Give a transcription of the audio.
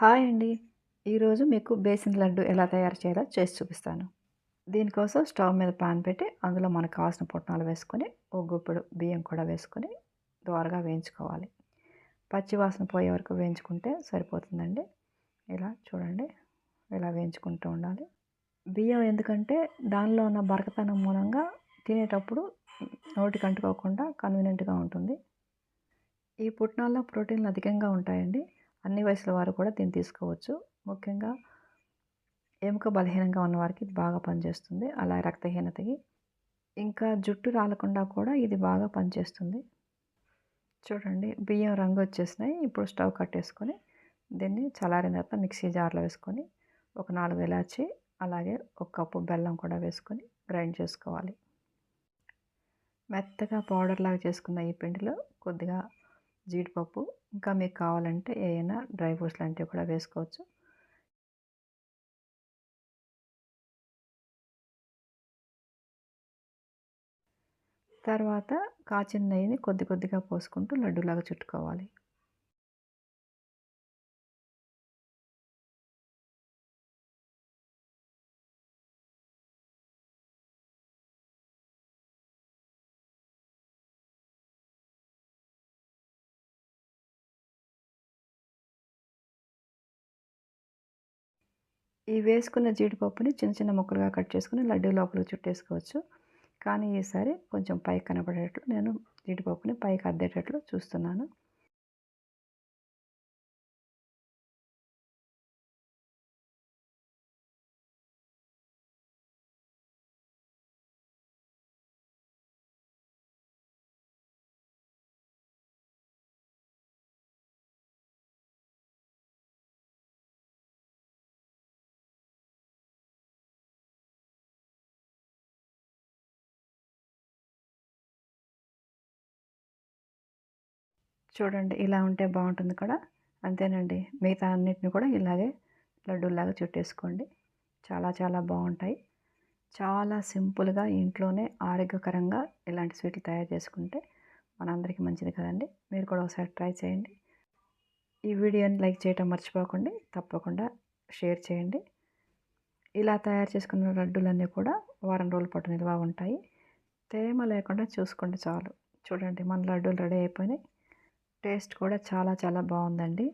Hi అండి. ఈరోజు మీకు బేసిన్ లడ్డు ఎలా తయారు చేయాలో చేసి చూపిస్తాను. దీనికోసం స్టవ్ మీద పాన్ పెట్టి అందులో మనకు కావాల్సిన పుట్నాలు వేసుకొని, ఒక గుప్పెడు బియ్యం కూడా వేసుకొని దోరగా వేయించుకోవాలి. పచ్చి వాసన పోయే వరకు వేయించుకుంటే సరిపోతుందండి. ఇలా చూడండి, ఇలా వేయించుకుంటూ ఉండాలి. బియ్యం ఎందుకంటే దానిలో ఉన్న బరకతనం మూలంగా తినేటప్పుడు నోటికి అంటుకోకుండా కన్వీనియంట్‌గా ఉంటుంది. ఈ పుట్నాల్లో ప్రోటీన్‌లు అధికంగా ఉంటాయండి. అన్ని వయసుల వారు కూడా దీన్ని తీసుకోవచ్చు. ముఖ్యంగా ఎముక బలహీనంగా ఉన్నవారికి ఇది బాగా పనిచేస్తుంది. అలాగే రక్తహీనతకి, ఇంకా జుట్టు రాలకుండా కూడా ఇది బాగా పనిచేస్తుంది. చూడండి, బియ్యం రంగొచ్చేసినాయి. ఇప్పుడు స్టవ్ కట్టేసుకొని దీన్ని చల్లారిన తర్వాత మిక్సీ జార్‌లో వేసుకొని ఒక 4 ఇలాచి, అలాగే ఒక కప్పు బెల్లం కూడా వేసుకొని గ్రైండ్ చేసుకోవాలి. మెత్తగా పౌడర్‌లాగా చేసుకున్న ఈ పిండిలో కొద్దిగా జీడిపప్పు, ఇంకా మీకు కావాలంటే ఏయైనా డ్రై ఫ్రూట్స్ లాంటివి కూడా వేసుకోవచ్చు. తర్వాత కాచిన నెయ్యిని కొద్ది కొద్దిగా పోసుకుంటూ లడ్డూలాగా చుట్టుకోవాలి. ఈ వేసుకున్న జీడిపప్పుని చిన్న చిన్న ముక్కలుగా కట్ చేసుకొని లడ్డూ లోపలికి చుట్టేసుకోవచ్చు. కానీ ఈసారి కొంచెం పైకి కనపడేటట్లు నేను జీడిపప్పుని పైకి అద్దేటట్లు చూస్తున్నాను. చూడండి, ఇలా ఉంటే బాగుంటుంది కూడా. అంతేనండి, మిగతా అన్నిటిని కూడా ఇలాగే లడ్డూలాగా చుట్టేసుకోండి. చాలా చాలా బాగుంటాయి. చాలా సింపుల్‌గా ఇంట్లోనే ఆరోగ్యకరంగా ఇలాంటి స్వీట్లు తయారు చేసుకుంటే మనందరికీ మంచిది కదండీ! మీరు కూడా ఒకసారి ట్రై చేయండి. ఈ వీడియోని లైక్ చేయటం మర్చిపోకండి. తప్పకుండా షేర్ చేయండి. ఇలా తయారు చేసుకున్న లడ్డూలన్నీ కూడా వారం రోజుల పాటు నిల్వ ఉంటాయి. తేమ లేకుండా చూసుకోండి చాలు. చూడండి, మన లడ్డూలు రెడీ అయిపోయినాయి. టేస్ట్ కూడా చాలా చాలా బాగుందండి.